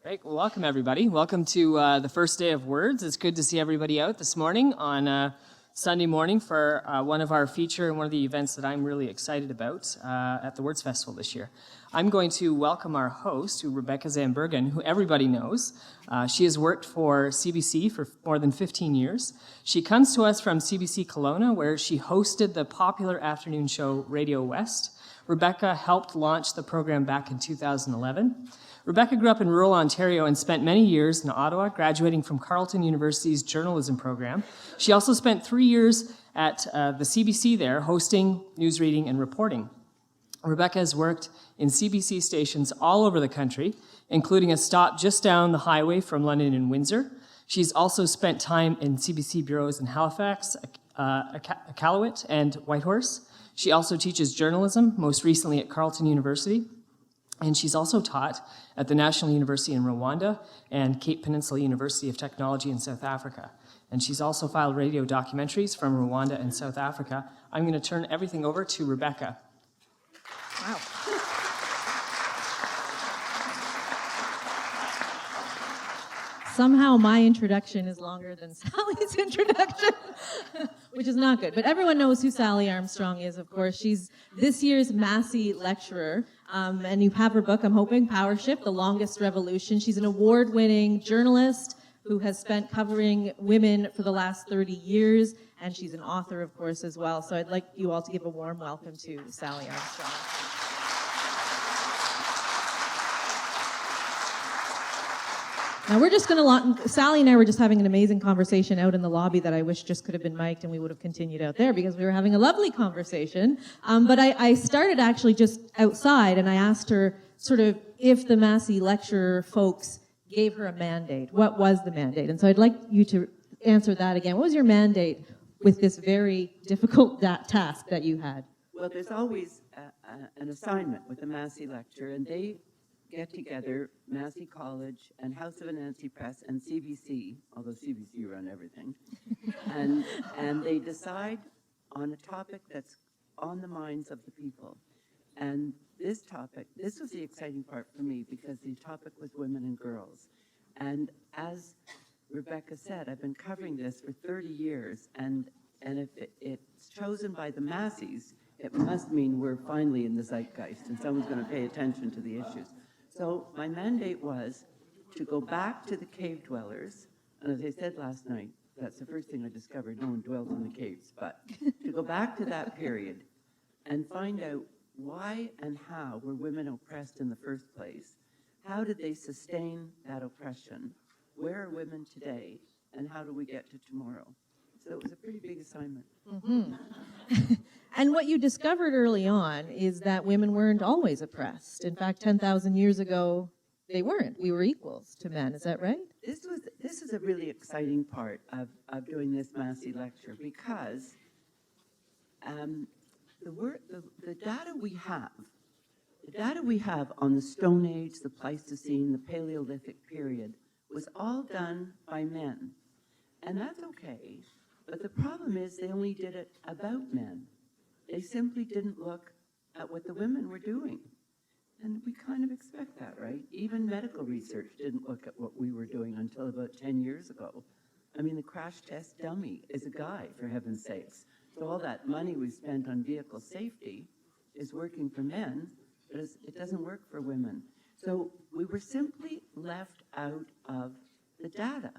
Great. Well, welcome, everybody. Welcome to the first day of Words. It's good to see everybody out this morning on Sunday morning for one of our feature and one of the events that I'm really excited about at the Words Festival this year. I'm going to welcome our host, Rebecca Zandbergen, who everybody knows. She has worked for CBC for more than 15 years. She comes to us from CBC Kelowna, where she hosted the popular afternoon show Radio West. Rebecca helped launch the program back in 2011. Rebecca grew up in rural Ontario and spent many years in Ottawa, graduating from Carleton University's journalism program. She also spent 3 years at the CBC there, hosting, news reading, and reporting. Rebecca has worked in CBC stations all over the country, including a stop just down the highway from London and Windsor. She's also spent time in CBC bureaus in Halifax, Iqaluit, and Whitehorse. She also teaches journalism, most recently at Carleton University. And she's also taught at the National University in Rwanda and Cape Peninsula University of Technology in South Africa. And she's also filed radio documentaries from Rwanda and South Africa. I'm going to turn everything over to Rebecca. Wow. Somehow my introduction is longer than Sally's introduction, which is not good. But everyone knows who Sally Armstrong is, of course. She's this year's Massey Lecturer. And you have her book, I'm hoping, Power Shift, The Longest Revolution. She's an award-winning journalist who has spent covering women for the last 30 years. And she's an author, of course, as well. So I'd like you all to give a warm welcome to Sally Armstrong. Now we're just going to, Sally and I were just having an amazing conversation out in the lobby that I wish just could have been mic'd and we would have continued out there because we were having a lovely conversation. But I started actually just outside and I asked her sort of if the Massey Lecturer folks gave her a mandate. What was the mandate? And so I'd like you to answer that again. What was your mandate with this very difficult task that you had? Well, there's always an assignment with the Massey Lecturer, and they get together, Massey College and House of Anansi Press and CBC, although CBC run everything, and they decide on a topic that's on the minds of the people. And this topic, this was the exciting part for me because the topic was women and girls. And as Rebecca said, I've been covering this for 30 years, and if it's chosen by the Masseys, it must mean we're finally in the zeitgeist and someone's going to pay attention to the issues. So my mandate was to go back to the cave dwellers, and as I said last night, that's the first thing I discovered, no one dwells in the caves, but to go back to that period and find out why and how were women oppressed in the first place? How did they sustain that oppression? Where are women today, and how do we get to tomorrow? So it was a pretty big assignment. Mm-hmm. And what you discovered early on is that women weren't always oppressed. In fact, 10,000 years ago, they weren't. We were equals to men. Is that right? This is a really exciting part of doing this Massey lecture because the data we have on the Stone Age, the Pleistocene, the Paleolithic period was all done by men. And that's okay, but the problem is they only did it about men. They simply didn't look at what the women were doing. And we kind of expect that, right? Even medical research didn't look at what we were doing until about 10 years ago. I mean, the crash test dummy is a guy, for heaven's sakes. So all that money we spent on vehicle safety is working for men, but it doesn't work for women. So we were simply left out of the data.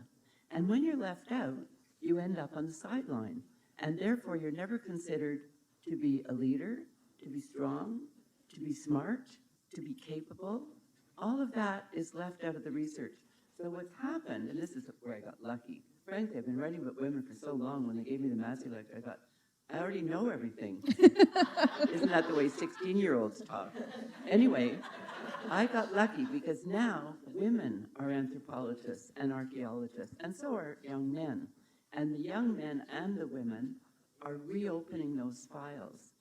And when you're left out, you end up on the sideline. And therefore, you're never considered to be a leader, to be strong, to be smart, to be capable. All of that is left out of the research. So what's happened, and this is where I got lucky. Frankly, I've been writing about women for so long. When they gave me the Massey lecture, I thought, I already know everything. Isn't that the way 16-year-olds talk? Anyway, I got lucky because now women are anthropologists and archaeologists, and so are young men. And the young men and the women are reopening those files.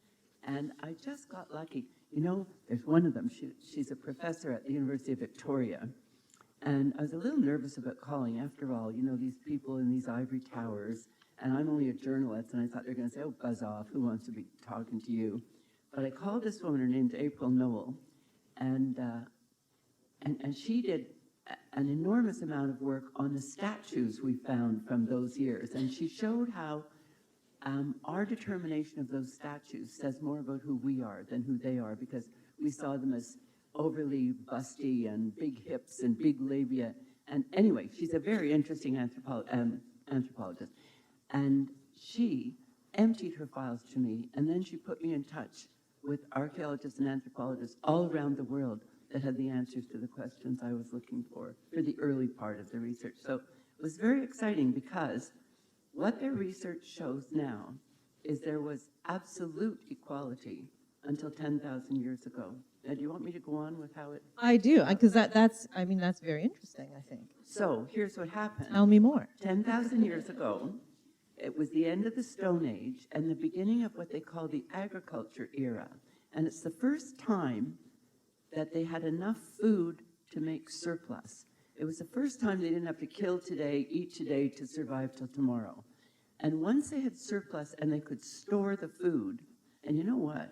And I just got lucky. You know, there's one of them, she's a professor at the University of Victoria. And I was a little nervous about calling. After all, you know, these people in these ivory towers, and I'm only a journalist, and I thought they're going to say, oh, buzz off, who wants to be talking to you? But I called this woman, her name's April Noel, and she did an enormous amount of work on the statues we found from those years. And she showed how our determination of those statues says more about who we are than who they are, because we saw them as overly busty and big hips and big labia. And anyway, she's a very interesting anthropologist. And she emptied her files to me, and then she put me in touch with archaeologists and anthropologists all around the world that had the answers to the questions I was looking for the early part of the research. So it was very exciting, because what their research shows now is there was absolute equality until 10,000 years ago. Now, do you want me to go on with how it... I do, because that's very interesting, I think. So here's what happened. Tell me more. 10,000 years ago, it was the end of the Stone Age and the beginning of what they call the agriculture era. And it's the first time that they had enough food to make surplus. It was the first time they didn't have to kill today, eat today to survive till tomorrow. And once they had surplus and they could store the food, and you know what?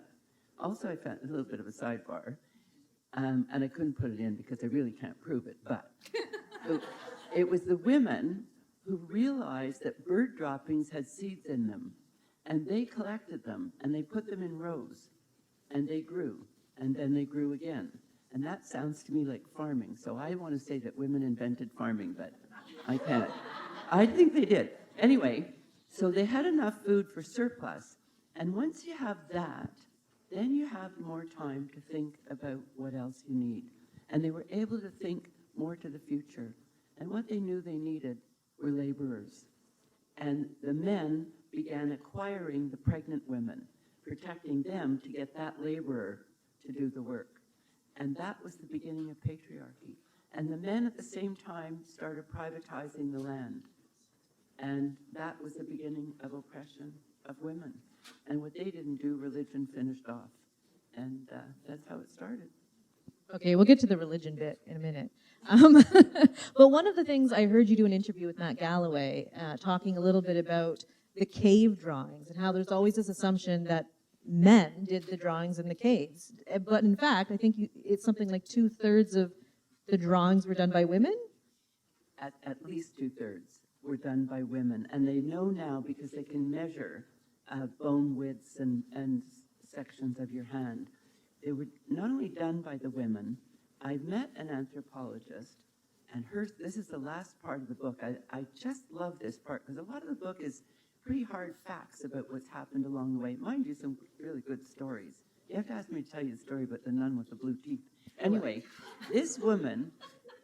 Also, I found a little bit of a sidebar, and I couldn't put it in because I really can't prove it, but it was the women who realized that bird droppings had seeds in them, and they collected them, and they put them in rows, and they grew, and then they grew again. And that sounds to me like farming, so I want to say that women invented farming, but I can't. I think they did. Anyway, so they had enough food for surplus, and once you have that, then you have more time to think about what else you need. And they were able to think more to the future. And what they knew they needed were laborers. And the men began acquiring the pregnant women, protecting them to get that laborer to do the work. And that was the beginning of patriarchy. And the men at the same time started privatizing the land. And that was the beginning of oppression of women. And what they didn't do, religion finished off. And that's how it started. Okay, we'll get to the religion bit in a minute. But one of the things I heard you do an interview with Matt Galloway, talking a little bit about the cave drawings and how there's always this assumption that men did the drawings in the caves. But in fact, I think it's something like 2/3 of the drawings were done by women? At least 2/3 were done by women. And they know now because they can measure bone widths and sections of your hand. They were not only done by the women. I met an anthropologist, and this is the last part of the book. I just love this part, because a lot of the book is pretty hard facts about what's happened along the way. Mind you, some really good stories. You have to ask me to tell you the story about the nun with the blue teeth. Anyway, this woman,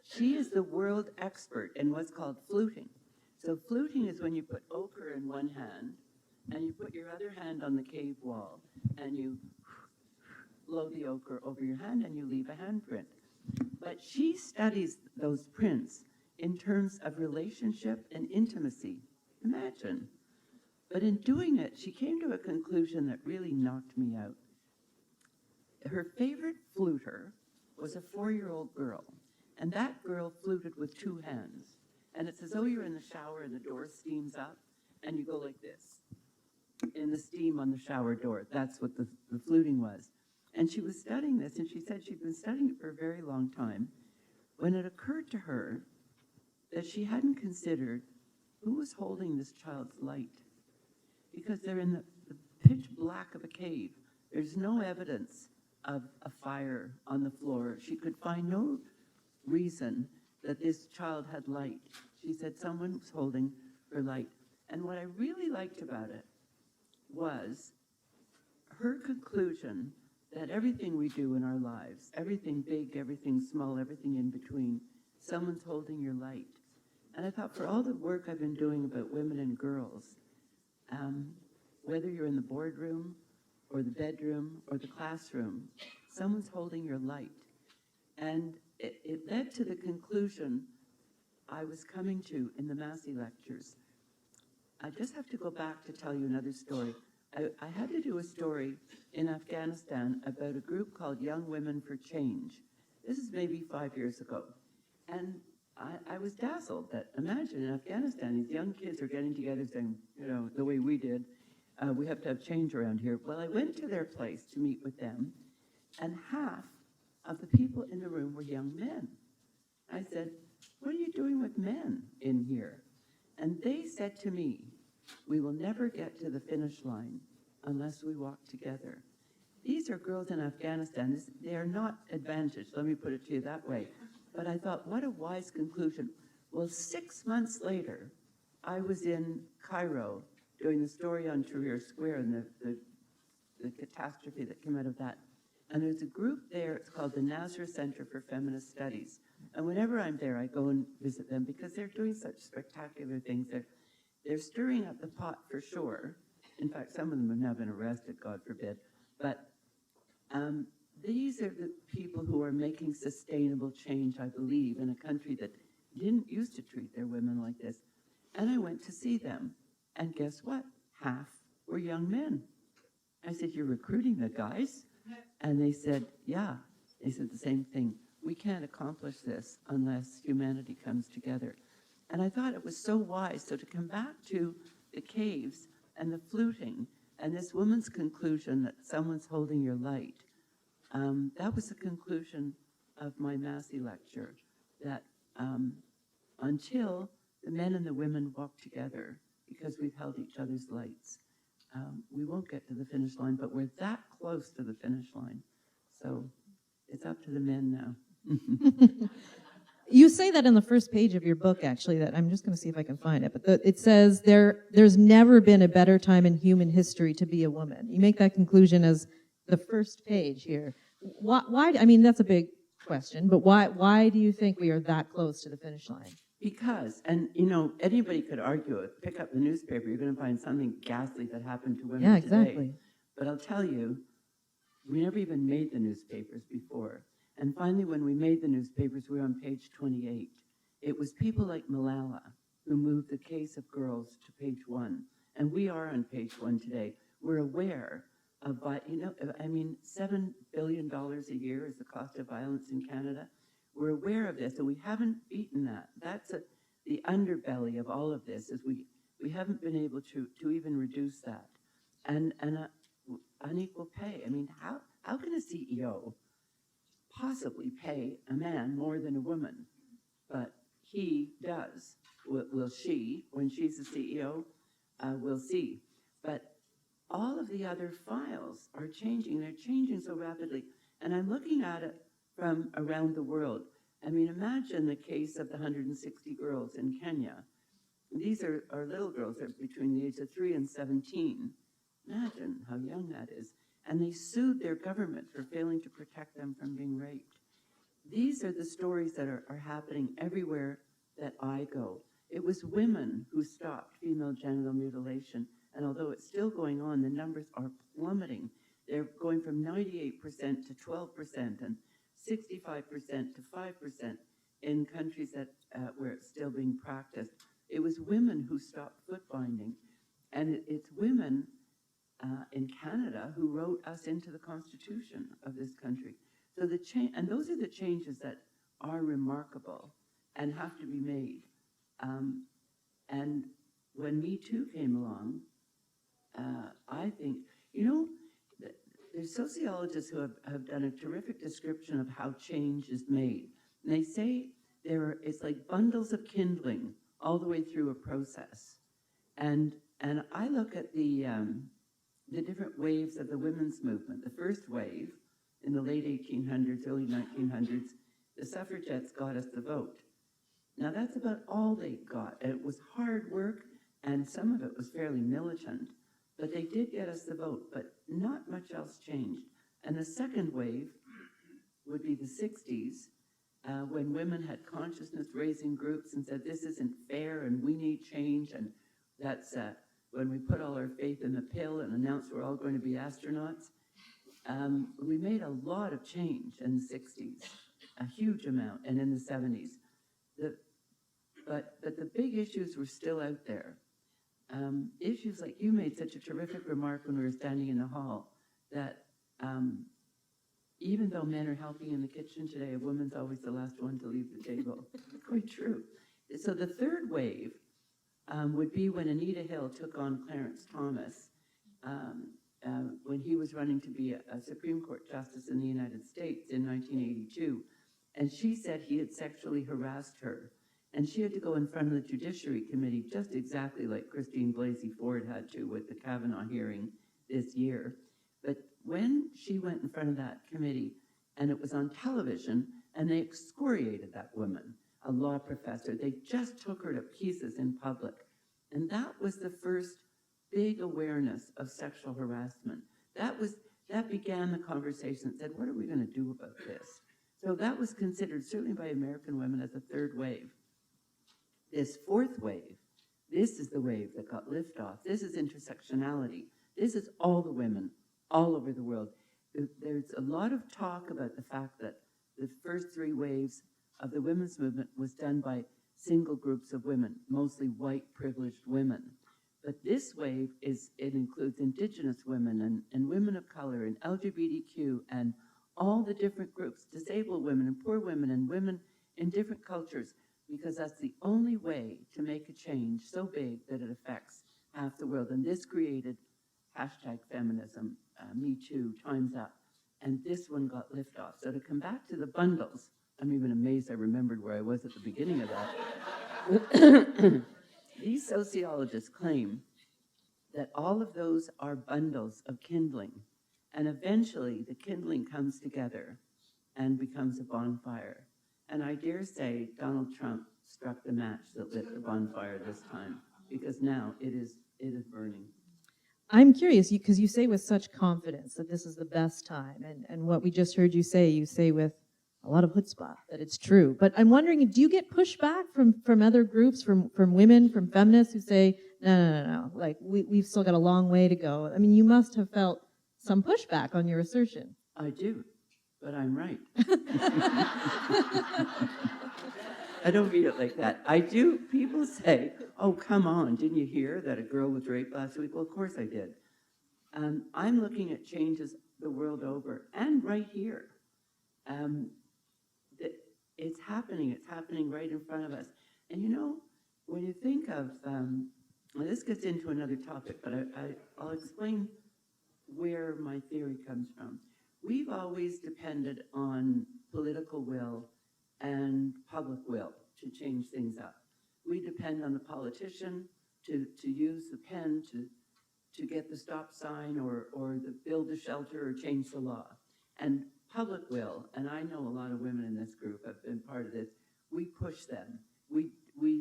she is the world expert in what's called fluting. So fluting is when you put ochre in one hand, and you put your other hand on the cave wall, and you blow the ochre over your hand, and you leave a handprint. But she studies those prints in terms of relationship and intimacy. Imagine. But in doing it, she came to a conclusion that really knocked me out. Her favorite fluter was a 4-year-old girl, and that girl fluted with 2 hands. And it's as though you're in the shower and the door steams up, and you go like this in the steam on the shower door. That's what the fluting was. And she was studying this, and she said she'd been studying it for a very long time, when it occurred to her that she hadn't considered who was holding this child's light. Because they're in the pitch black of a cave. There's no evidence of a fire on the floor. She could find no reason that this child had light. She said someone was holding her light. And what I really liked about it was her conclusion that everything we do in our lives, everything big, everything small, everything in between, someone's holding your light. And I thought, for all the work I've been doing about women and girls, whether you're in the boardroom or the bedroom or the classroom, someone's holding your light. And it led to the conclusion I was coming to in the Massey Lectures. I just have to go back to tell you another story. I had to do a story in Afghanistan about a group called Young Women for Change. This is maybe 5 years ago. And I was dazzled that, imagine, in Afghanistan, these young kids are getting together saying, the way we did, we have to have change around here. Well, I went to their place to meet with them, and half of the people in the room were young men. I said, what are you doing with men in here? And they said to me, we will never get to the finish line unless we walk together. These are girls in Afghanistan. They are not advantaged, let me put it to you that way. But I thought, what a wise conclusion. Well, 6 months later, I was in Cairo doing the story on Tahrir Square and the catastrophe that came out of that. And there's a group there, it's called the Nasser Center for Feminist Studies. And whenever I'm there, I go and visit them because they're doing such spectacular things. They're stirring up the pot for sure. In fact, some of them have now been arrested, God forbid. But these are the people who are making sustainable change, I believe, in a country that didn't used to treat their women like this. And I went to see them. And guess what? Half were young men. I said, you're recruiting the guys? And they said, yeah. They said the same thing. We can't accomplish this unless humanity comes together. And I thought it was so wise. So to come back to the caves and the fluting and this woman's conclusion that someone's holding your light, that was the conclusion of my Massey lecture, that until the men and the women walk together, because we've held each other's lights, we won't get to the finish line, but we're that close to the finish line. So it's up to the men now. You say that in the first page of your book, actually, that I'm just going to see if I can find it, but it says there's never been a better time in human history to be a woman. You make that conclusion as the first page here. Why? I mean, that's a big question, but why do you think we are that close to the finish line? Because, and you know, anybody could argue it. Pick up the newspaper, you're going to find something ghastly that happened to women Yeah, today. exactly. But I'll tell you, we never even made the newspapers before. And finally, when we made the newspapers, we were on page 28. It was people like Malala who moved the case of girls to page 1. And we are on page 1 today. We're aware of, $7 billion a year is the cost of violence in Canada. We're aware of this, and we haven't beaten that. That's the underbelly of all of this, is we haven't been able to even reduce that. And unequal pay. I mean, how can a CEO possibly pay a man more than a woman? But he does. Will she, when she's the CEO? We'll see. But all of the other files are changing. They're changing so rapidly. And I'm looking at it from around the world. I mean, imagine the case of the 160 girls in Kenya. These are little girls. They're between the age of 3 and 17. Imagine how young that is. And they sued their government for failing to protect them from being raped. These are the stories that are happening everywhere that I go. It was women who stopped female genital mutilation. And although it's still going on, the numbers are plummeting. They're going from 98% to 12% and 65% to 5% in countries that where it's still being practiced. It was women who stopped foot binding. And it's women in Canada who wrote us into the Constitution of this country. So and those are the changes that are remarkable and have to be made. And when Me Too came along, I think, there's sociologists who have done a terrific description of how change is made. And they say it's like bundles of kindling all the way through a process. And I look at the different waves of the women's movement. The first wave, in the late 1800s, early 1900s, the suffragettes got us the vote. Now that's about all they got. And it was hard work, and some of it was fairly militant, but they did get us the vote, but not much else changed. And the second wave would be the 60s, when women had consciousness-raising groups and said, this isn't fair and we need change, and that's when we put all our faith in the pill and announced we're all going to be astronauts. We made a lot of change in the 60s, a huge amount, and in the 70s. But the big issues were still out there. Issues like you made such a terrific remark when we were standing in the hall, that even though men are helping in the kitchen today, a woman's always the last one to leave the table. Quite true. So the third wave would be when Anita Hill took on Clarence Thomas when he was running to be a Supreme Court Justice in the United States in 1982. And she said he had sexually harassed her. And she had to go in front of the Judiciary Committee, just exactly like Christine Blasey Ford had to with the Kavanaugh hearing this year. But when she went in front of that committee, and it was on television, and they excoriated that woman, a law professor, they just took her to pieces in public. And that was the first big awareness of sexual harassment. That began the conversation that said, what are we going to do about this? So that was considered, certainly by American women, as a third wave. This fourth wave, this is the wave that got liftoff. This is intersectionality. This is all the women all over the world. There's a lot of talk about the fact that the first three waves of the women's movement was done by single groups of women, mostly white privileged women. But this wave it includes Indigenous women and women of color and LGBTQ and all the different groups, disabled women and poor women and women in different cultures, because that's the only way to make a change so big that it affects half the world. And this created #feminism, Me Too, Time's Up, and this one got liftoff. So to come back to the bundles, I'm even amazed I remembered where I was at the beginning of that. These sociologists claim that all of those are bundles of kindling, and eventually the kindling comes together and becomes a bonfire. And I dare say Donald Trump struck the match that lit the bonfire this time, because now it is burning. I'm curious, because you say with such confidence that this is the best time, and what we just heard you say with a lot of chutzpah that it's true. But I'm wondering, do you get pushback from other groups, from women, from feminists who say, no, like we've still got a long way to go? I mean, you must have felt some pushback on your assertion. I do, but I'm right. I don't mean it like that. I do. People say, oh, come on, didn't you hear that a girl was raped last week? Well, of course I did. I'm looking at changes the world over and right here. It's happening right in front of us. And you know, when you think of, well, this gets into another topic, but I'll explain where my theory comes from. We've always depended on political will and public will to change things up. We depend on the politician to use the pen to get the stop sign or build a shelter or change the law. And public will, and I know a lot of women in this group have been part of this, we push them. We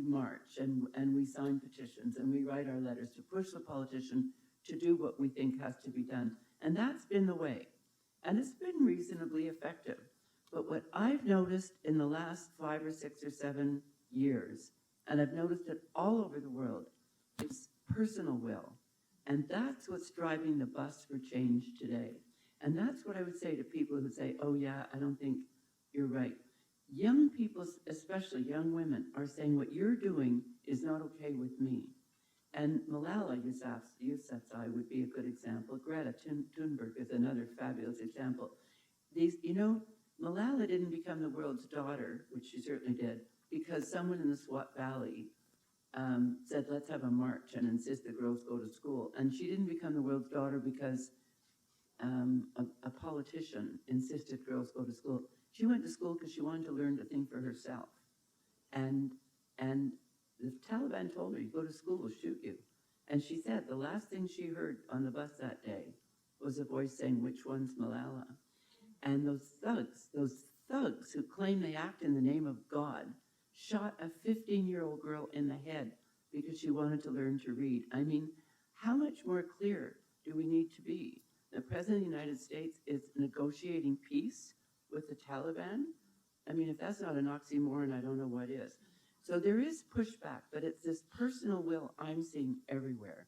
march and we sign petitions and we write our letters to push the politician to do what we think has to be done. And that's been the way. And it's been reasonably effective. But what I've noticed in the last 5 or 6 or 7 years, and I've noticed it all over the world, it's personal will. And that's what's driving the bus for change today. And that's what I would say to people who say, oh yeah, I don't think you're right. Young people, especially young women, are saying what you're doing is not okay with me. And Malala Yousafzai would be a good example. Greta Thunberg is another fabulous example. Malala didn't become the world's daughter, which she certainly did, because someone in the Swat Valley said, let's have a march and insist that girls go to school. And she didn't become the world's daughter because a politician insisted girls go to school. She went to school because she wanted to learn to think for herself. And the Taliban told her, you go to school, we'll shoot you. And she said the last thing she heard on the bus that day was a voice saying, which one's Malala? And those thugs who claim they act in the name of God shot a 15-year-old girl in the head because she wanted to learn to read. I mean, how much more clear do we need to be? The President of the United States is negotiating peace with the Taliban. I mean, if that's not an oxymoron, I don't know what is. So there is pushback, but it's this personal will I'm seeing everywhere.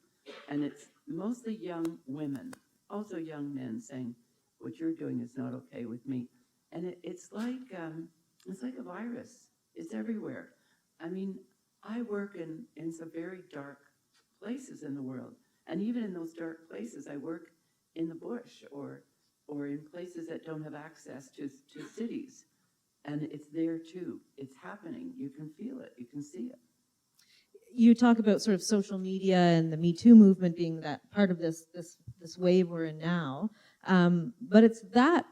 And it's mostly young women, also young men saying, what you're doing is not okay with me. And it's like a virus. It's everywhere. I mean, I work in some very dark places in the world. And even in those dark places, I work in the bush or in places that don't have access to cities. And it's there too. It's happening. You can feel it. You can see it. You talk about sort of social media and the Me Too movement being that part of this wave we're in now. But it's that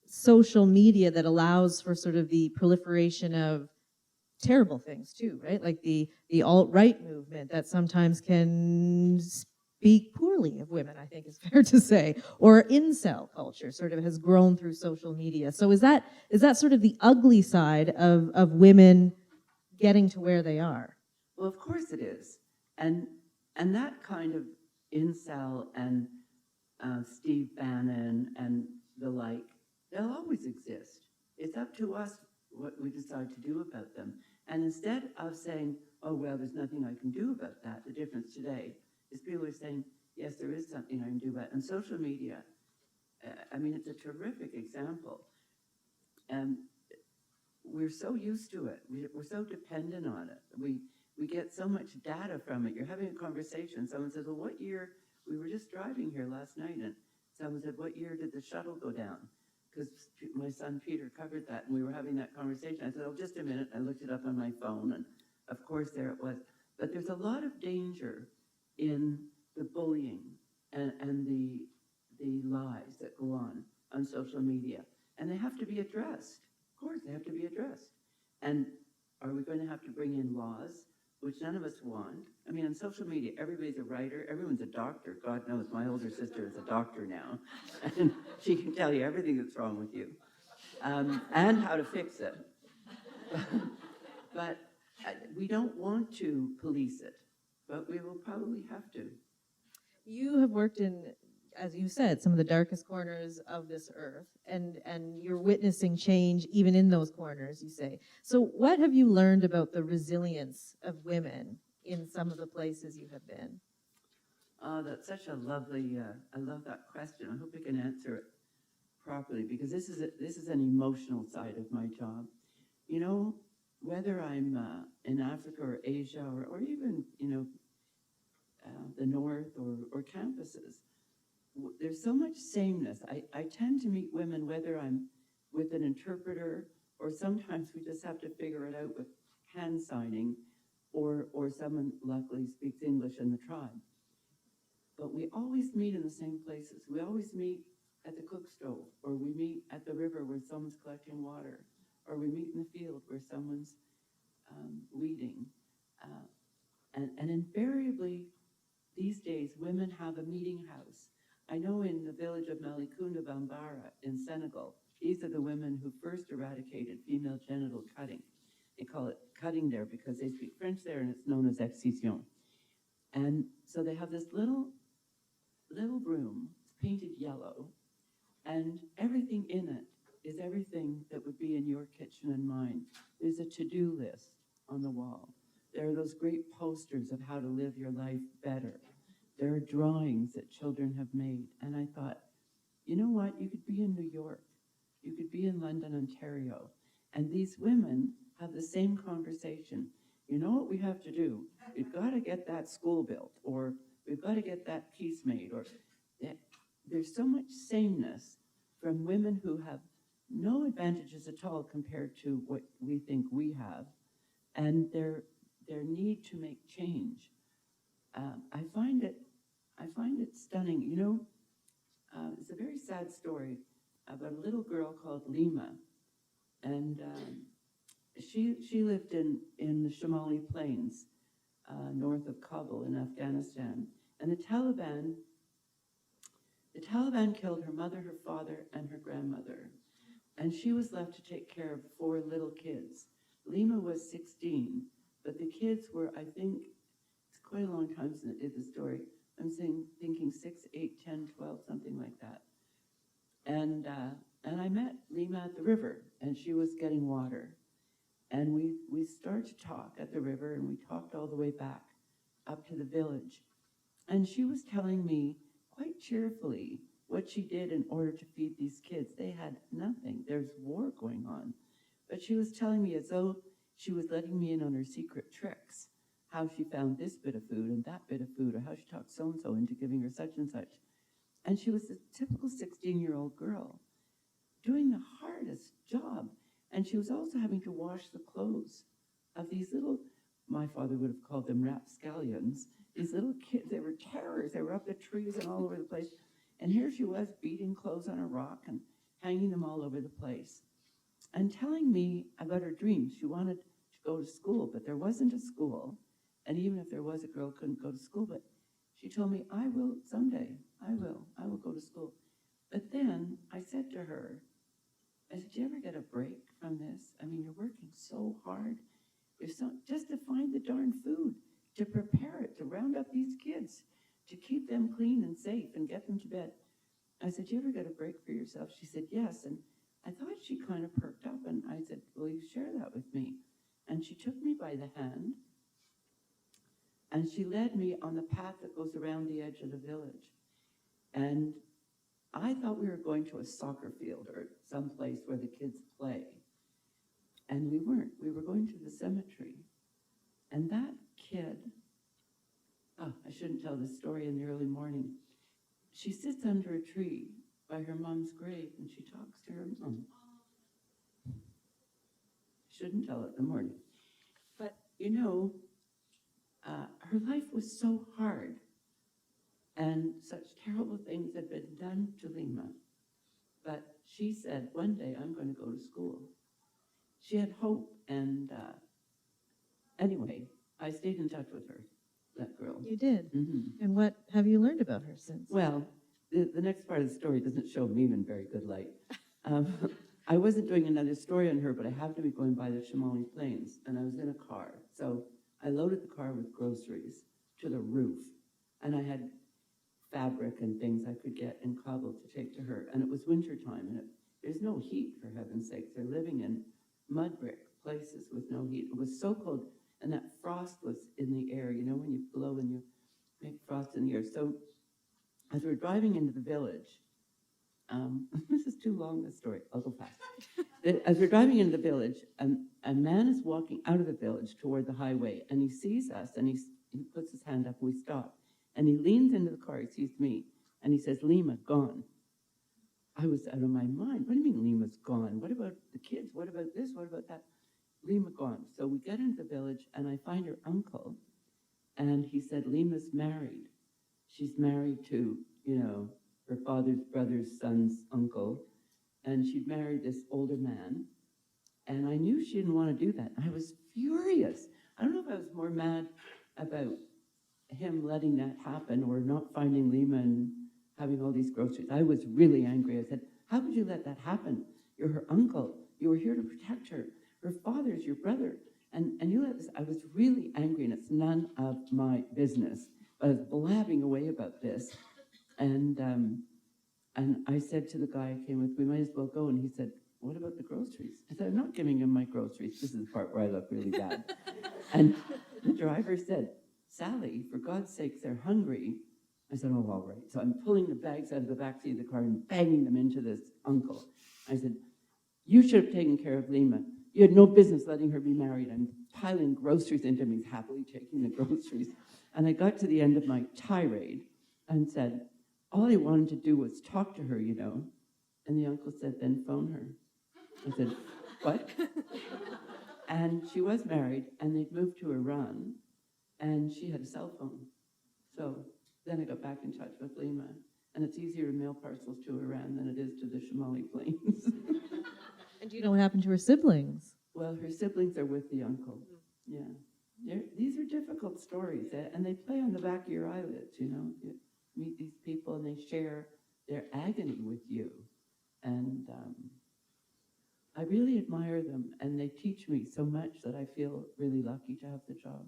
social media that allows for sort of the proliferation of terrible things too, right? Like the alt-right movement that sometimes can speak poorly of women, I think is fair to say, or incel culture sort of has grown through social media. So is that sort of the ugly side of women getting to where they are? Well, of course it is. And that kind of incel and Steve Bannon and the like, they'll always exist. It's up to us what we decide to do about them. And instead of saying, oh, well, there's nothing I can do about that, the difference today is people are saying, yes, there is something I can do about it. And social media, I mean, it's a terrific example. And we're so used to it. We're so dependent on it. We get so much data from it. You're having a conversation. Someone says, well, what year, we were just driving here last night, and someone said, what year did the shuttle go down? Because my son Peter covered that, and we were having that conversation. I said, oh, just a minute. I looked it up on my phone, and of course there it was. But there's a lot of danger in the bullying and the lies that go on social media. And they have to be addressed. Of course, they have to be addressed. And are we going to have to bring in laws, which none of us want? I mean, on social media, everybody's a writer, everyone's a doctor. God knows, my older sister is a doctor now, and she can tell you everything that's wrong with you, and how to fix it. But we don't want to police it, but we will probably have to. You have worked in, as you said, some of the darkest corners of this earth, and you're witnessing change even in those corners, you say. So what have you learned about the resilience of women in some of the places you have been? Oh, that's such a lovely, I love that question. I hope I can answer it properly, because this is an emotional side of my job. You know, whether I'm in Africa or Asia or even, you know, the North or campuses, there's so much sameness. I tend to meet women, whether I'm with an interpreter or sometimes we just have to figure it out with hand signing, or someone luckily speaks English in the tribe. But we always meet in the same places. We always meet at the cook stove, or we meet at the river where someone's collecting water, or we meet in the field where someone's weeding. And invariably, these days, women have a meeting house. I know in the village of Malikunda Bambara in Senegal, these are the women who first eradicated female genital cutting. They call it cutting there because they speak French there, and it's known as excision. And so they have this little room, it's painted yellow, and everything in it is everything that would be in your kitchen and mine. There's a to-do list on the wall. There are those great posters of how to live your life better. There are drawings that children have made. And I thought, you know what? You could be in New York. You could be in London, Ontario. And these women have the same conversation. You know what we have to do? We've got to get that school built, or we've got to get that piece made. Or there's so much sameness from women who have no advantages at all compared to what we think we have, and their need to make change. I find it stunning. You know, it's a very sad story about a little girl called Lima, and she lived in the Shamali Plains, north of Kabul in Afghanistan, and the Taliban killed her mother, her father, and her grandmother, and she was left to take care of 4 little kids. Lima was 16, but the kids were, I think, it's quite a long time since I did the story. I'm thinking 6, 8, 10, 12, something like that. And I met Lima at the river, and she was getting water. And we started to talk at the river, and we talked all the way back up to the village. And she was telling me quite cheerfully what she did in order to feed these kids. They had nothing. There's war going on. But she was telling me as though she was letting me in on her secret tricks, how she found this bit of food and that bit of food, or how she talked so-and-so into giving her such and such. And she was a typical 16-year-old girl doing the hardest job. And she was also having to wash the clothes of these little, my father would have called them rapscallions, these little kids. They were terrors. They were up the trees and all over the place. And here she was beating clothes on a rock and hanging them all over the place, and telling me about her dreams. She wanted to go to school, but there wasn't a school. And even if there was, a girl couldn't go to school. But she told me, I will someday. I will go to school. But then I said to her, I said, do you ever get a break from this? I mean, you're working so hard. Just to find the darn food, to prepare it, to round up these kids, to keep them clean and safe and get them to bed. I said, do you ever get a break for yourself? She said, yes. And I thought she kind of perked up, and I said, will you share that with me? And she took me by the hand, and she led me on the path that goes around the edge of the village. And I thought we were going to a soccer field or someplace where the kids play. And we weren't. We were going to the cemetery. And that kid, I shouldn't tell this story in the early morning. She sits under a tree by her mom's grave, and she talks to her mom. Shouldn't tell it in the morning. But, you know, her life was so hard, and such terrible things had been done to Lima. But she said, one day I'm going to go to school. She had hope, and anyway, I stayed in touch with her, that girl. You did? Mm-hmm. And what have you learned about her since? Well, the next part of the story doesn't show me in very good light. I wasn't doing another story on her, but I happened to be going by the Chamali Plains, and I was in a car. So I loaded the car with groceries to the roof, and I had fabric and things I could get in Kabul to take to her. And it was wintertime, and there's no heat, for heaven's sakes. They're living in mud brick places with no heat. It was so cold, and that frost was in the air, you know, when you blow and you make frost in the air. So as we're driving into the village, this is too long, this story, I'll go fast. As we're driving into the village, a man is walking out of the village toward the highway, and he sees us, and he puts his hand up, and we stop. And he leans into the car, he sees me, and he says, Lima, gone. I was out of my mind. What do you mean Lima's gone? What about the kids? What about this? What about that? Lima gone. So we get into the village, and I find her uncle, and he said, Lima's married. She's married to, you know, her father's brother's son's uncle, and she'd married this older man, and I knew she didn't want to do that. I was furious. I don't know if I was more mad about him letting that happen or not finding Lima and having all these groceries. I was really angry. I said, how could you let that happen? You're her uncle. You were here to protect her. Her father's your brother. And you let this. I was really angry, and it's none of my business. But I was blabbing away about this. And I said to the guy I came with, we might as well go. And he said, what about the groceries? I said, I'm not giving him my groceries. This is the part where I look really bad. And the driver said, Sally, for God's sakes, they're hungry. I said, oh, all right. So I'm pulling the bags out of the backseat of the car and banging them into this uncle. I said, you should have taken care of Lima. You had no business letting her be married. I'm piling groceries into him. He's happily taking the groceries. And I got to the end of my tirade and said, all I wanted to do was talk to her, you know. And the uncle said, then phone her. I said, what? And she was married, and they'd moved to Iran, and she had a cell phone. So then I got back in touch with Lima, and it's easier to mail parcels to Iran than it is to the Chamali Plains. And do you know what happened to her siblings? Well, her siblings are with the uncle. Yeah. These are difficult stories, and they play on the back of your eyelids, you know. You meet these people, and they share their agony with you. And I really admire them, and they teach me so much that I feel really lucky to have the job.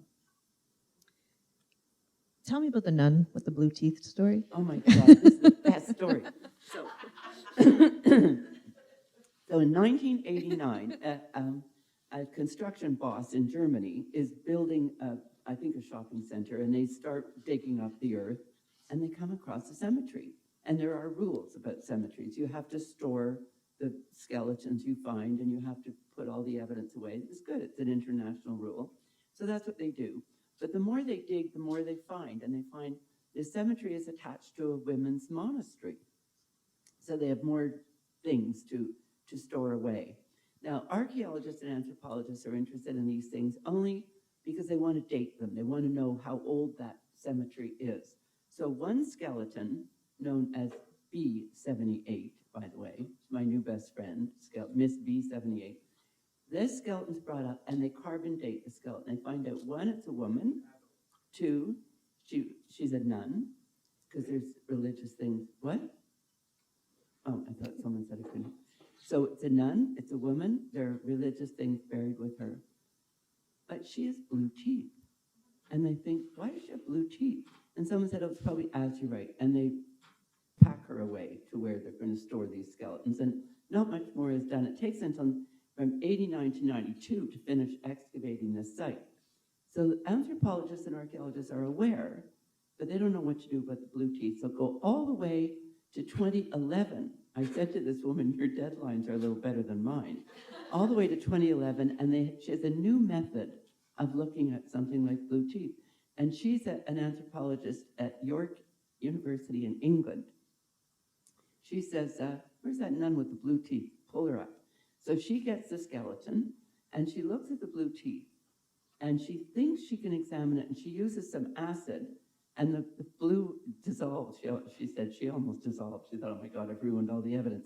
Tell me about the nun with the blue teeth story. Oh my God, this is the best story. So in 1989, a construction boss in Germany is building, I think, a shopping center, and they start digging up the earth, and they come across a cemetery. And there are rules about cemeteries. You have to store the skeletons you find, and you have to put all the evidence away. It's good. It's an international rule. So that's what they do. But the more they dig, the more they find. And they find this cemetery is attached to a women's monastery. So they have more things to store away. Now, archaeologists and anthropologists are interested in these things only because they want to date them. They want to know how old that cemetery is. So one skeleton, known as B78, by the way, my new best friend, Miss B78. This skeleton's brought up, and they carbon date the skeleton. They find out, one, it's a woman. Two, she's a nun, because there's religious things. What? Oh, I thought someone said I couldn't. So it's a nun, it's a woman, there are religious things buried with her. But she has blue teeth. And they think, why does she have blue teeth? And someone said, oh, it's probably azurite. And they pack her away to where they're going to store these skeletons. And not much more is done. It takes until from 89 to 92 to finish excavating this site. So anthropologists and archaeologists are aware, but they don't know what to do about the blue teeth. So go all the way to 2011. I said to this woman, your deadlines are a little better than mine. All the way to 2011, and she has a new method of looking at something like blue teeth. And she's an anthropologist at York University in England. She says, where's that nun with the blue teeth? Pull her up. So she gets the skeleton, and she looks at the blue teeth, and she thinks she can examine it, and she uses some acid, and the blue dissolves. She said she almost dissolved. She thought, oh my God, I've ruined all the evidence.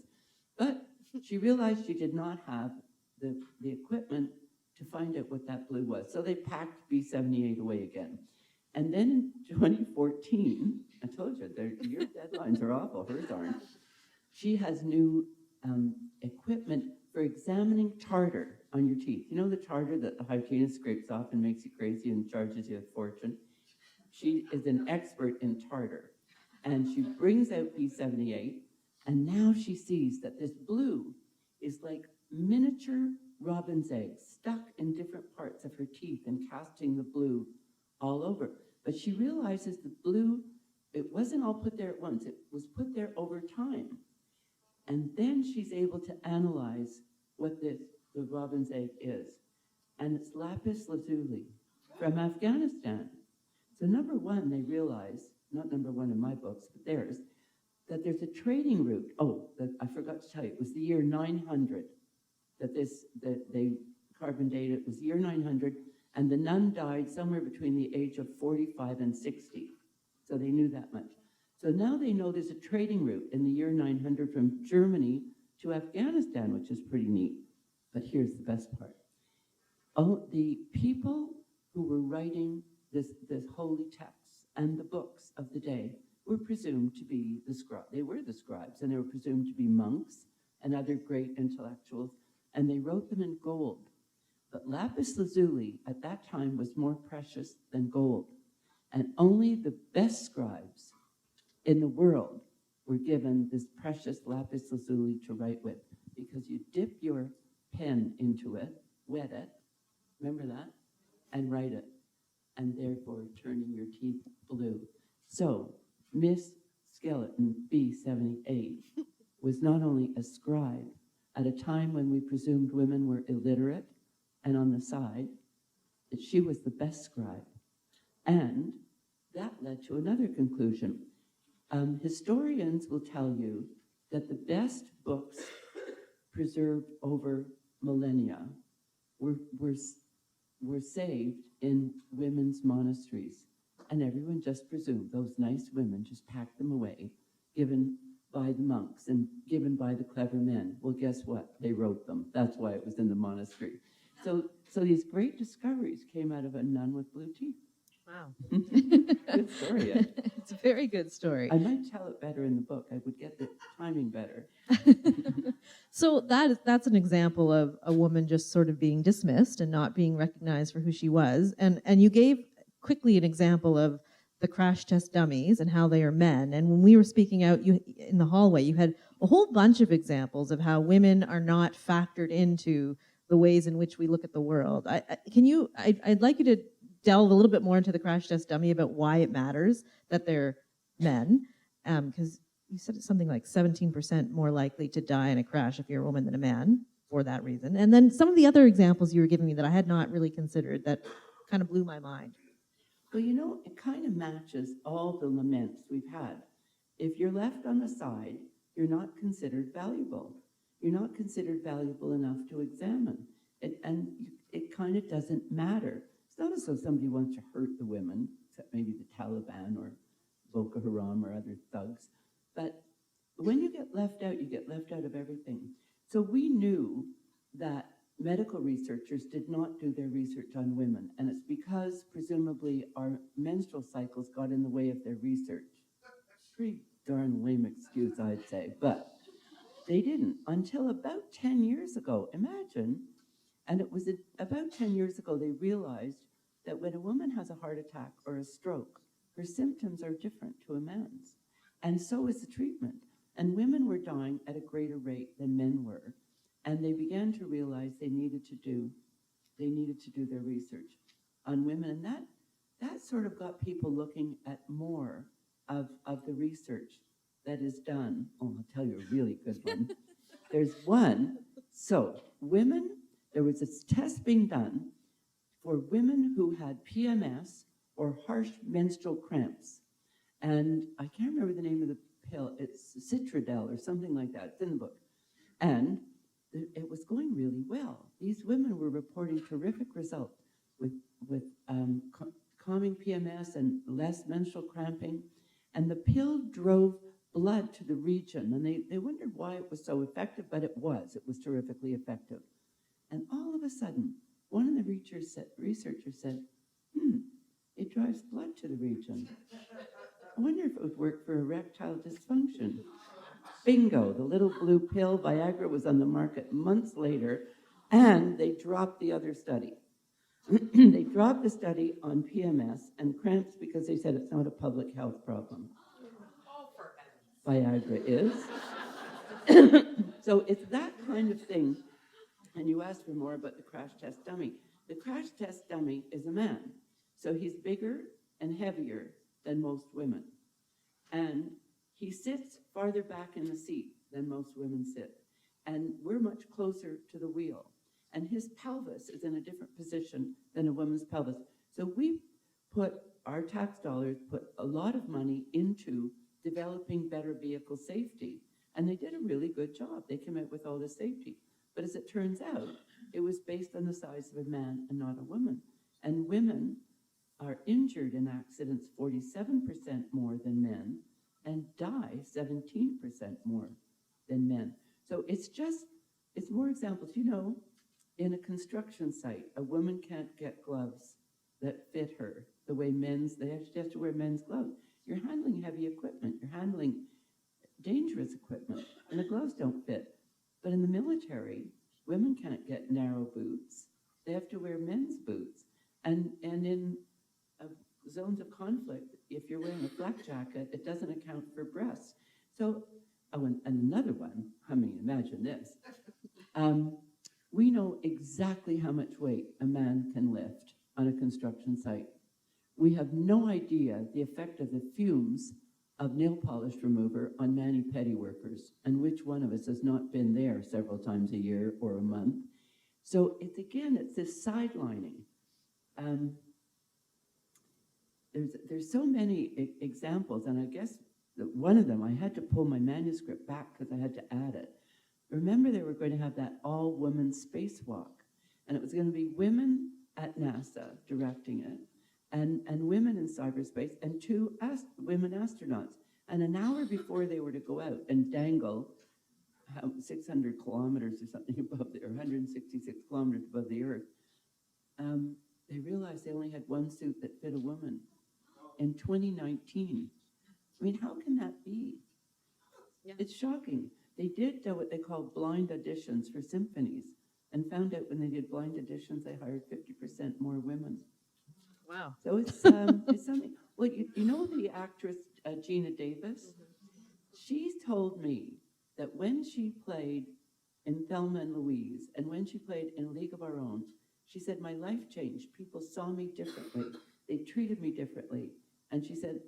But she realized she did not have the equipment to find out what that blue was. So they packed B78 away again. And then in 2014, I told you, your deadlines are awful, hers aren't. She has new equipment for examining tartar on your teeth. You know the tartar that the hygienist scrapes off and makes you crazy and charges you a fortune? She is an expert in tartar. And she brings out B78, and now she sees that this blue is like miniature robin's eggs stuck in different parts of her teeth and casting the blue all over. But she realizes the blue, it wasn't all put there at once, it was put there over time. And then she's able to analyze what the robin's egg is. And it's lapis lazuli from Afghanistan. So number one, they realize, not number one in my books, but theirs, that there's a trading route. Oh, I forgot to tell you, it was the year 900 that they carbon dated. It was the year 900, and the nun died somewhere between the age of 45 and 60. So they knew that much. So now they know there's a trading route in the year 900 from Germany to Afghanistan, which is pretty neat. But here's the best part. Oh, the people who were writing this holy texts and the books of the day were presumed to be the scribes. They were the scribes, and they were presumed to be monks and other great intellectuals, and they wrote them in gold. But lapis lazuli at that time was more precious than gold, and only the best scribes in the world were given this precious lapis lazuli to write with, because you dip your pen into it, wet it, remember that, and write it, and therefore turning your teeth blue. So Miss Skeleton B78 was not only a scribe at a time when we presumed women were illiterate and on the side, that she was the best scribe. And that led to another conclusion. Historians will tell you that the best books preserved over millennia were saved in women's monasteries. And everyone just presumed those nice women just packed them away, given by the monks and given by the clever men. Well, guess what? They wrote them. That's why it was in the monastery. So these great discoveries came out of a nun with blue teeth. Wow. Good story. It's a very good story. I might tell it better in the book. I would get the timing better. So that's an example of a woman just sort of being dismissed and not being recognized for who she was. And you gave quickly an example of the crash test dummies and how they are men. And when we were speaking out in the hallway, you had a whole bunch of examples of how women are not factored into the ways in which we look at the world. I'd like you to delve a little bit more into the crash test dummy about why it matters that they're men, because you said it's something like 17% more likely to die in a crash if you're a woman than a man for that reason. And then some of the other examples you were giving me that I had not really considered that kind of blew my mind. Well, you know, it kind of matches all the laments we've had. If you're left on the side, you're not considered valuable. You're not considered valuable enough to examine. And it kind of doesn't matter. It's not as though somebody wants to hurt the women, except maybe the Taliban or Boko Haram or other thugs. But when you get left out, you get left out of everything. So we knew that medical researchers did not do their research on women, and it's because presumably our menstrual cycles got in the way of their research. Pretty darn lame excuse, I'd say, but they didn't until about 10 years ago. Imagine. And it was about 10 years ago they realized that when a woman has a heart attack or a stroke, her symptoms are different to a man's. And so is the treatment. And women were dying at a greater rate than men were. And they began to realize they needed to do their research on women. And that sort of got people looking at more of the research that is done. Oh, I'll tell you a really good one. There's one. So women, there was this test being done for women who had PMS or harsh menstrual cramps. And I can't remember the name of the pill. It's Citradel or something like that. It's in the book. And it was going really well. These women were reporting terrific results with calming PMS and less menstrual cramping. And the pill drove blood to the region. And they wondered why it was so effective, but it was. It was terrifically effective. And all of a sudden, one of the researchers said, it drives blood to the region. I wonder if it would work for erectile dysfunction. Bingo, the little blue pill, Viagra, was on the market months later, and they dropped the other study. They dropped the study on PMS and cramps because they said it's not a public health problem. Viagra is. So it's that kind of thing. And you asked for more about the crash test dummy. The crash test dummy is a man. So he's bigger and heavier than most women. And he sits farther back in the seat than most women sit. And we're much closer to the wheel. And his pelvis is in a different position than a woman's pelvis. So we our tax dollars put a lot of money into developing better vehicle safety. And they did a really good job. They came out with all the safety. But as it turns out, it was based on the size of a man and not a woman. And women are injured in accidents 47% more than men and die 17% more than men. So it's more examples. You know, in a construction site, a woman can't get gloves that fit her the way they have to wear men's gloves. You're handling heavy equipment. You're handling dangerous equipment, and the gloves don't fit. But in the military, women can't get narrow boots. They have to wear men's boots. And in zones of conflict, if you're wearing a flak jacket, it doesn't account for breasts. So, and another one, imagine this. We know exactly how much weight a man can lift on a construction site. We have no idea the effect of the fumes of nail polish remover on mani-pedi workers, and which one of us has not been there several times a year or a month. So it's this sidelining. There's so many examples, and I guess that one of them, I had to pull my manuscript back because I had to add it. Remember, they were going to have that all-women spacewalk, and it was going to be women at NASA directing it, and women in cyberspace, and 2 women astronauts. And an hour before they were to go out and dangle 600 kilometers or something above or 166 kilometers above the Earth, they realized they only had one suit that fit a woman in 2019. I mean, how can that be? Yeah. It's shocking. They did what they call blind auditions for symphonies, and found out when they did blind auditions, they hired 50% more women. Wow. So it's something. Well, you know the actress Gina Davis? Mm-hmm. She's told me that when she played in Thelma and Louise, and when she played in League of Our Own, she said, my life changed. People saw me differently. They treated me differently. And she said,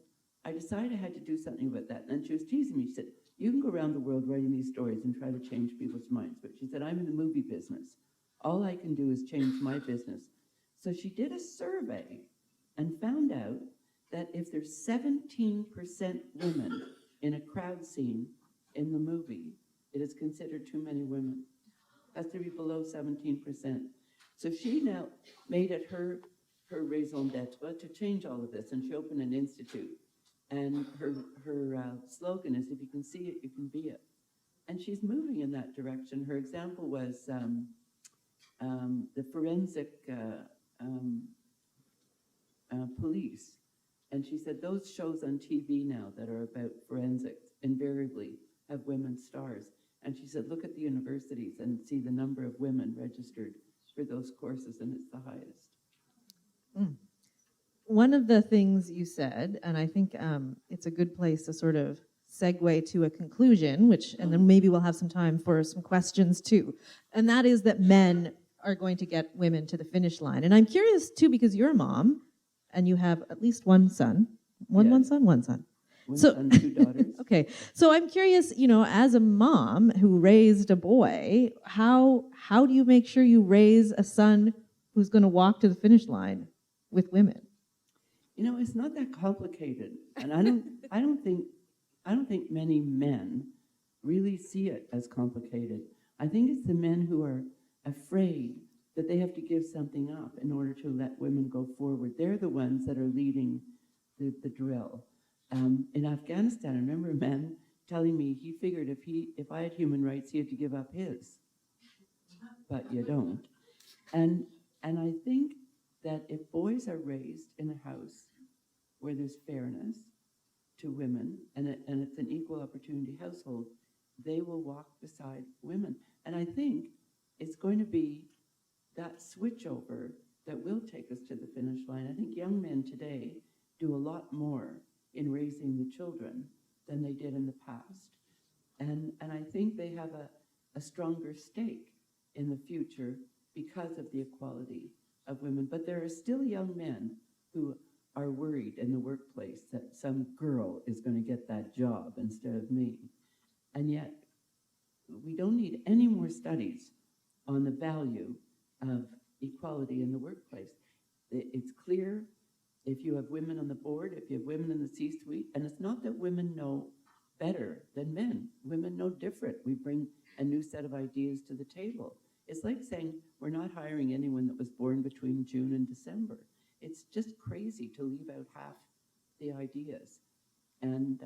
I decided I had to do something about that. And she was teasing me. She said, you can go around the world writing these stories and try to change people's minds. But she said, I'm in the movie business. All I can do is change my business. So she did a survey and found out that if there's 17% women in a crowd scene in the movie, it is considered too many women. It has to be below 17%. So she now made it her raison d'etre to change all of this, and she opened an institute. And her slogan is, if you can see it, you can be it. And she's moving in that direction. Her example was the forensic police. And she said those shows on TV now that are about forensics invariably have women stars. And she said, look at the universities and see the number of women registered for those courses, and it's the highest. One of the things you said, and I think it's a good place to sort of segue to a conclusion, and then maybe we'll have some time for some questions too, and that is that men are going to get women to the finish line. And I'm curious too, because you're a mom, and you have at least one son. One son? One son. One son, two daughters. Okay. So I'm curious, as a mom who raised a boy, how do you make sure you raise a son who's going to walk to the finish line with women? It's not that complicated. And I don't think many men really see it as complicated. I think it's the men who are afraid that they have to give something up in order to let women go forward. They're the ones that are leading the drill. In Afghanistan, I remember a man telling me he figured if I had human rights, he had to give up his. But you don't. And I think that if boys are raised in a house where there's fairness to women, and it's an equal opportunity household, they will walk beside women. And I think it's going to be that switchover that will take us to the finish line. I think young men today do a lot more in raising the children than they did in the past. And I think they have a stronger stake in the future because of the equality of women. But there are still young men who are worried in the workplace that some girl is going to get that job instead of me. And yet, we don't need any more studies on the value of equality in the workplace. It's clear if you have women on the board, if you have women in the C-suite, and it's not that women know better than men. Women know different. We bring a new set of ideas to the table. It's like saying we're not hiring anyone that was born between June and December. It's just crazy to leave out half the ideas. And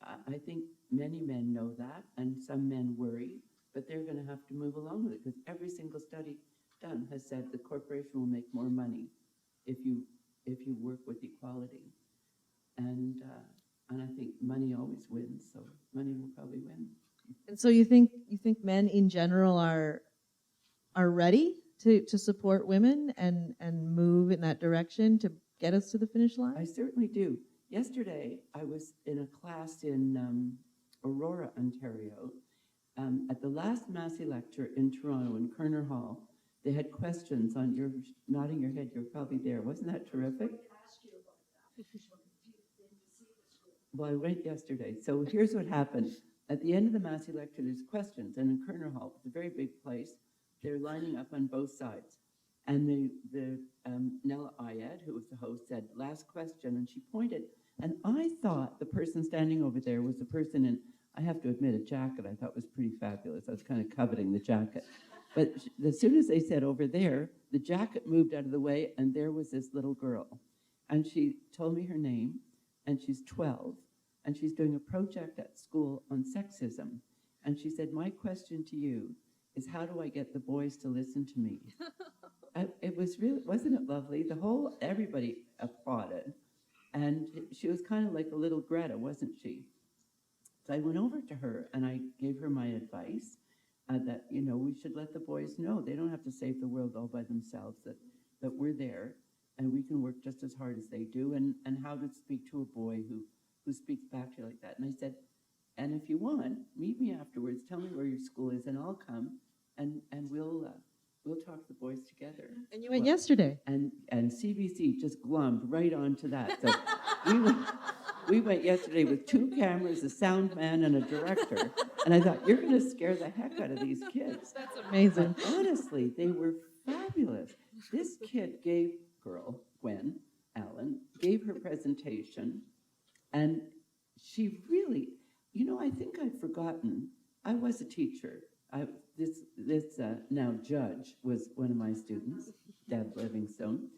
I think many men know that, and some men worry, but they're going to have to move along with it, because every single study done has said the corporation will make more money if you work with equality. And I think money always wins, so money will probably win. And so you think men in general are ready to support women and move in that direction to get us to the finish line? I certainly do. Yesterday, I was in a class in Aurora, Ontario. At the last Massey Lecture in Toronto, in Kerner Hall, they had questions on your nodding your head. You're probably there. Wasn't that terrific? Well, I went yesterday. So here's what happened. At the end of the Massey Lecture, there's questions. And in Kerner Hall, it's a very big place, they're lining up on both sides. And the Nella Ayed, who was the host, said, last question. And she pointed. And I thought the person standing over there was the person in, I have to admit, a jacket I thought was pretty fabulous. I was kind of coveting the jacket. But as soon as they said over there, the jacket moved out of the way, and there was this little girl. And she told me her name, and she's 12, and she's doing a project at school on sexism. And she said, my question to you is, how do I get the boys to listen to me? It was really, wasn't it lovely? Everybody applauded. And she was kind of like a little Greta, wasn't she? So I went over to her, and I gave her my advice. That, we should let the boys know they don't have to save the world all by themselves, that we're there and we can work just as hard as they do, and how to speak to a boy who speaks back to you like that. And I said, and if you want, meet me afterwards, tell me where your school is, and I'll come and we'll talk to the boys together. And you went yesterday. And CBC just glommed right onto that. So we went yesterday with 2 cameras, a sound man, and a director. And I thought, you're going to scare the heck out of these kids. That's amazing. But honestly, they were fabulous. This girl, Gwen Allen, gave her presentation. And she really, I think I'd forgotten. I was a teacher. This now judge was one of my students, Deb Livingstone.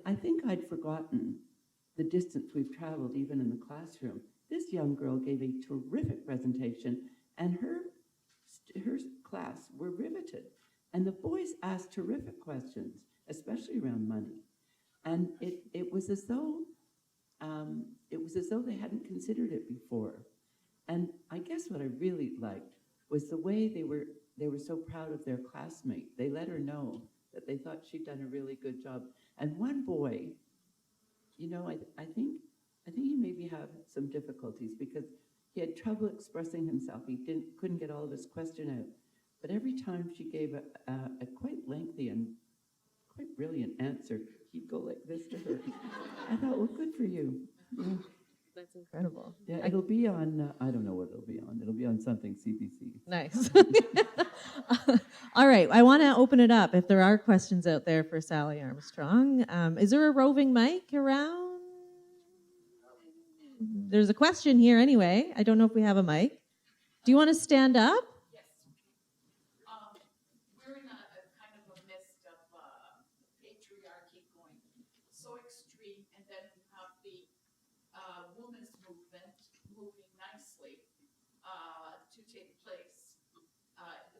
I think I'd forgotten the distance we've traveled even in the classroom. This young girl gave a terrific presentation, and her class were riveted. And the boys asked terrific questions, especially around money. And it was as though they hadn't considered it before. And I guess what I really liked was the way they were so proud of their classmate. They let her know that they thought she'd done a really good job. And one boy, you know, I think he maybe had some difficulties because he had trouble expressing himself. He couldn't get all of his question out. But every time she gave a quite lengthy and quite brilliant answer, he'd go like this to her. I thought, well, good for you. Yeah. That's incredible. Yeah, it'll be on, I don't know what it'll be on. It'll be on something CBC. Nice. All right, I want to open it up if there are questions out there for Sally Armstrong. Is there a roving mic around? There's a question here anyway. I don't know if we have a mic. Do you want to stand up? Yes. We're in a kind of a mist of patriarchy going so extreme, and then we have the women's movement moving nicely to take place,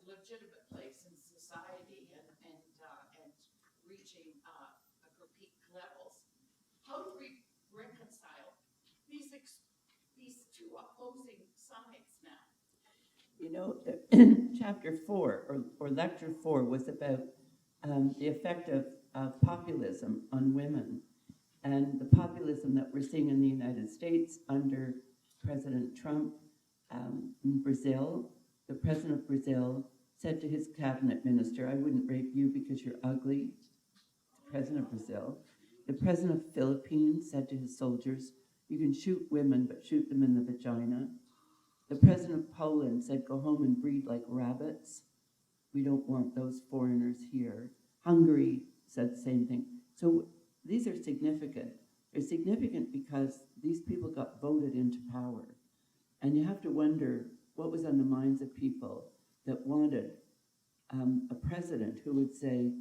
legitimate place in society and reaching peak levels. How do we reconcile these two opposing sides now? You know, chapter 4 or lecture 4 was about the effect of populism on women, and the populism that we're seeing in the United States under President Trump. In Brazil, the president of Brazil said to his cabinet minister, "I wouldn't rape you because you're ugly." The president of Brazil. The president of the Philippines said to his soldiers, "You can shoot women, but shoot them in the vagina." The president of Poland said, "Go home and breed like rabbits. We don't want those foreigners here." Hungary said the same thing. So these are significant. They're significant because these people got voted into power. And you have to wonder what was on the minds of people that wanted a president who would say,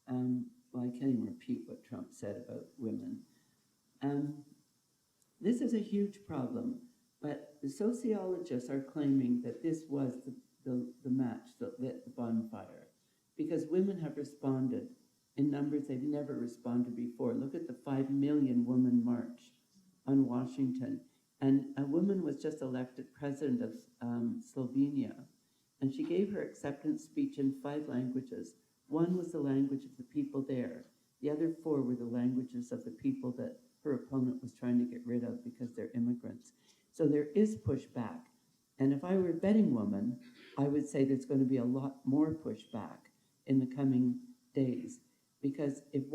well, I can't even repeat what Trump said about women. This is a huge problem, but the sociologists are claiming that this was the match that lit the bonfire, because women have responded in numbers they've never responded before. Look at the 5 million woman march on Washington. And a woman was just elected president of Slovenia, and she gave her acceptance speech in 5 languages. One was the language of the people there. The other 4 were the languages of the people that her opponent was trying to get rid of because they're immigrants. So there is pushback. And if I were a betting woman, I would say there's going to be a lot more pushback in the coming days. Because if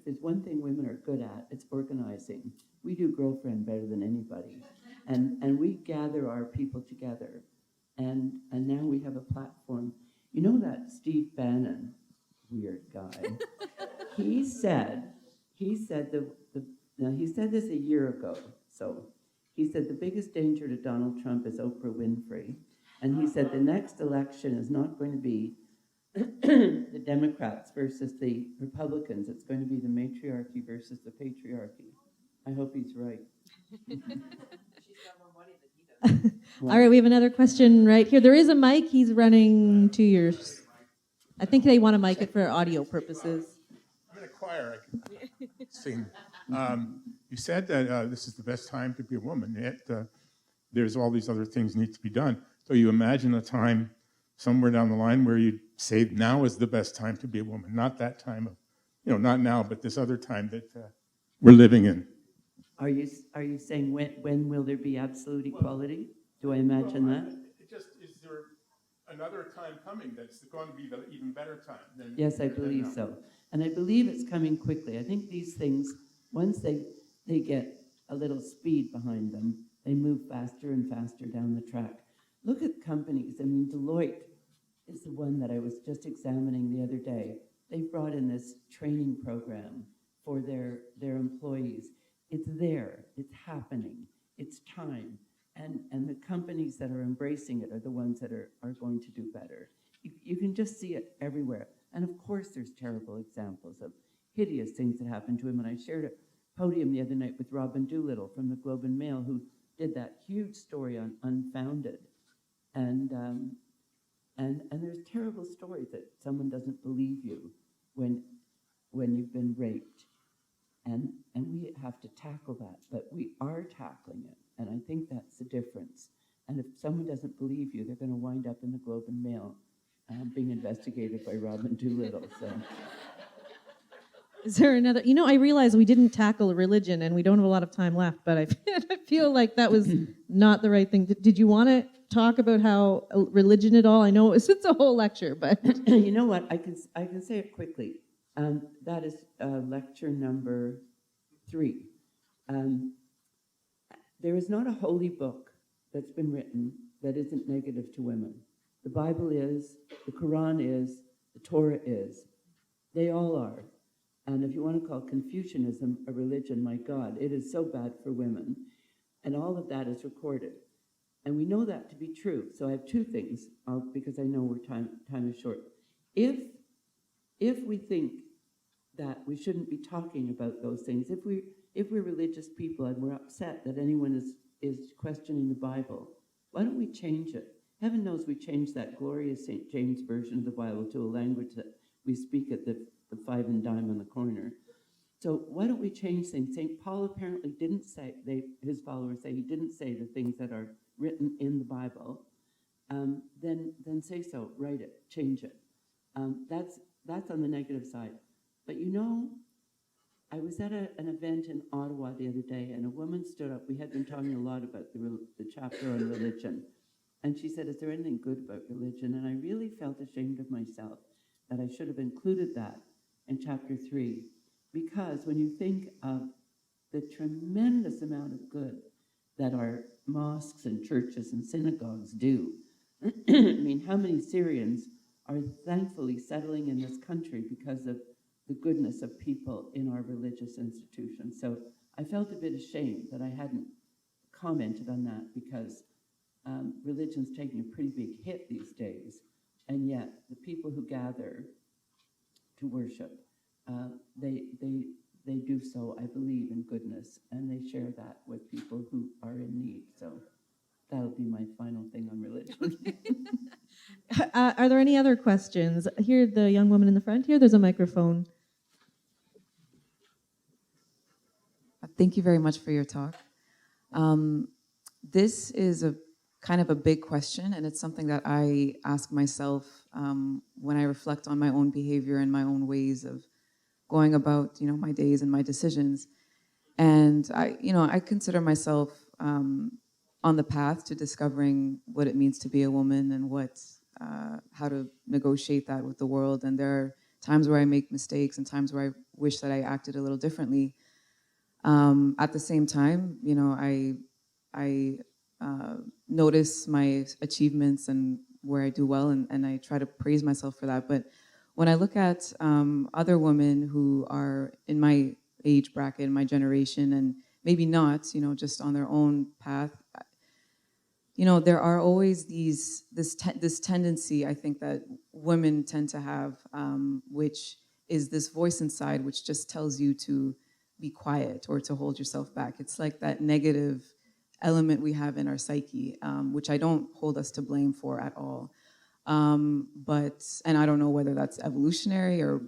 there's one thing women are good at, it's organizing. We do Girlfriend better than anybody. And we gather our people together. And now we have a platform. You know that Steve Bannon, weird guy, he said this a year ago. So he said the biggest danger to Donald Trump is Oprah Winfrey. And he said the next election is not going to be the Democrats versus the Republicans. It's going to be the matriarchy versus the patriarchy. I hope he's right. She's got more money than he does. All right, we have another question right here. There is a mic. He's running to yours. I think they want to mic it for audio purposes. I'm in a choir. I can sing. You said that this is the best time to be a woman, yet there's all these other things need to be done. So you imagine a time somewhere down the line where you say now is the best time to be a woman, not that time of, not now, but this other time that we're living in. Are you saying when will there be absolute equality? Do I imagine that? Is there another time coming that's going to be the even better time? Yes, I believe so. And I believe it's coming quickly. I think these things, once they get a little speed behind them, they move faster and faster down the track. Look at companies. I mean, Deloitte is the one that I was just examining the other day. They've brought in this training program for their employees. It's there. It's happening. It's time. And the companies that are embracing it are the ones that are going to do better. You can just see it everywhere. And of course, there's terrible examples of hideous things that happened to him. And I shared a podium the other night with Robin Doolittle from the Globe and Mail, who did that huge story on Unfounded. And there's terrible stories that someone doesn't believe you when you've been raped. And we have to tackle that, but we are tackling it. And I think that's the difference. And if someone doesn't believe you, they're going to wind up in the Globe and Mail being investigated by Robin Doolittle. So. Is there another? I realize we didn't tackle religion, and we don't have a lot of time left, but I feel like that was not the right thing. Did you want to talk about how religion at all? I know it's a whole lecture, but you know what? I can say it quickly. That is lecture number 3. There is not a holy book that's been written that isn't negative to women. The Bible is, the Quran is, the Torah is. They all are. And if you want to call Confucianism a religion, my God, it is so bad for women. And all of that is recorded. And we know that to be true. So I have 2 things, because I know time is short. If we think that we shouldn't be talking about those things, if we're religious people and we're upset that anyone is questioning the Bible, why don't we change it? Heaven knows we changed that glorious St. James version of the Bible to a language that we speak at the 5 and dime on the corner. So why don't we change things? St. Paul apparently didn't say, his followers say he didn't say the things that are written in the Bible. Then say so, write it, change it. That's on the negative side. But I was at an event in Ottawa the other day, and a woman stood up. We had been talking a lot about the chapter on religion. And she said, is there anything good about religion? And I really felt ashamed of myself that I should have included that in chapter 3. Because when you think of the tremendous amount of good that our mosques and churches and synagogues do, I mean, how many Syrians are thankfully settling in this country because of the goodness of people in our religious institutions? So I felt a bit ashamed that I hadn't commented on that, because religion's taking a pretty big hit these days, and yet the people who gather to worship, they do so, I believe, in goodness, and they share that with people who are in need. So that'll be my final thing on religion. are there any other questions? Here, the young woman in the front. Here, there's a microphone. Thank you very much for your talk. This is a kind of a big question, and it's something that I ask myself when I reflect on my own behavior and my own ways of going about, my days and my decisions. And I consider myself on the path to discovering what it means to be a woman and how to negotiate that with the world. And there are times where I make mistakes and times where I wish that I acted a little differently. At the same time, I notice my achievements and where I do well, and I try to praise myself for that. But when I look at other women who are in my age bracket, in my generation, and maybe not, just on their own path, there are always this tendency, I think, that women tend to have, which is this voice inside which just tells you to be quiet or to hold yourself back. It's like that negative element we have in our psyche, which I don't hold us to blame for at all. And I don't know whether that's evolutionary or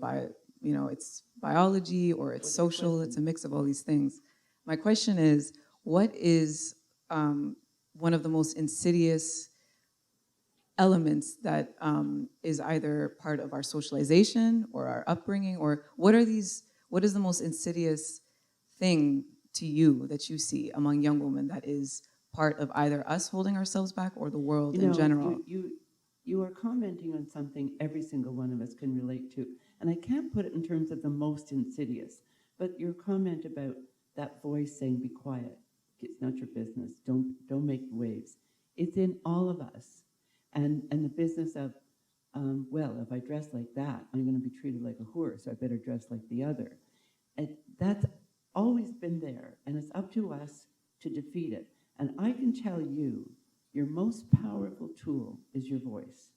it's biology or it's social. It's a mix of all these things. My question is, what is one of the most insidious elements that is either part of our socialization or our upbringing, or what is the most insidious thing to you that you see among young women that is part of either us holding ourselves back or the world in general? You are commenting on something every single one of us can relate to. And I can't put it in terms of the most insidious, but your comment about that voice saying, be quiet, it's not your business, don't make waves. It's in all of us. And the business of, if I dress like that, I'm going to be treated like a whore, so I better dress like the other. And that's always been there, and it's up to us to defeat it. And I can tell you, your most powerful tool is your voice.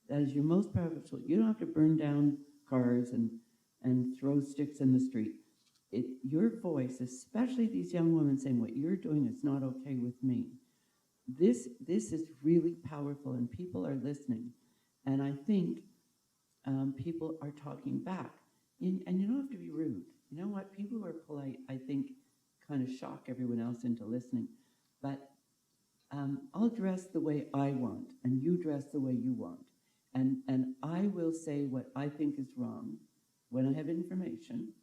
That is your most powerful tool. You don't have to burn down cars and and throw sticks in the street. Your voice, especially these young women saying what you're doing is not okay with me. This is really powerful, and people are listening. And I think people are talking back. And you don't have to be rude. You know what? People who are polite, I think, kind of shock everyone else into listening. But I'll dress the way I want, and you dress the way you want. And I will say what I think is wrong when I have information,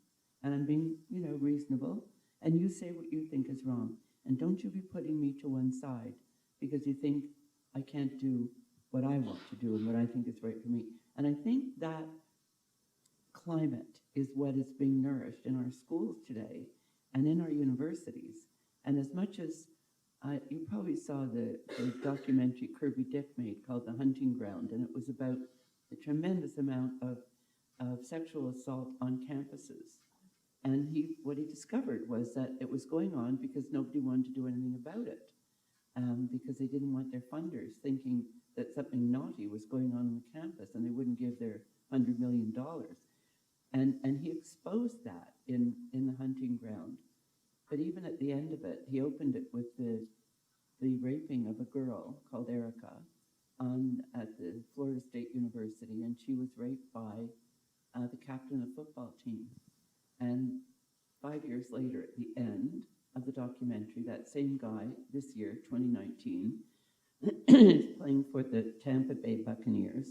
and I'm being, reasonable, and you say what you think is wrong. And don't you be putting me to one side because you think I can't do what I want to do and what I think is right for me. And I think that climate is what is being nourished in our schools today and in our universities. And as much as you probably saw the documentary Kirby Dick made called The Hunting Ground, and it was about the tremendous amount of sexual assault on campuses. And what he discovered was that it was going on because nobody wanted to do anything about it, because they didn't want their funders thinking that something naughty was going on the campus, and they wouldn't give their $100 million. And he exposed that in The Hunting Ground. But even at the end of it, he opened it with the raping of a girl called Erica at the Florida State University, and she was raped by the captain of the football team. And 5 years later, at the end of the documentary, that same guy, this year, 2019, is playing for the Tampa Bay Buccaneers,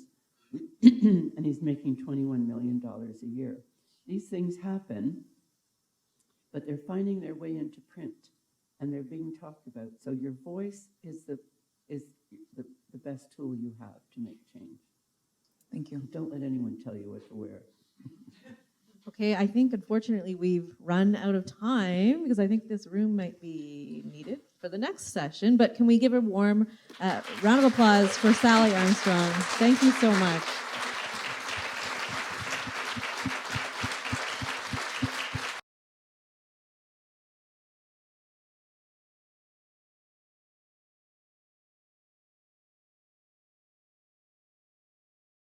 and he's making $21 million a year. These things happen, but they're finding their way into print, and they're being talked about. So your voice is the best tool you have to make change. Thank you. Don't let anyone tell you what to wear. Okay, I think unfortunately we've run out of time because I think this room might be needed for the next session. But can we give a warm round of applause for Sally Armstrong? Thank you so much.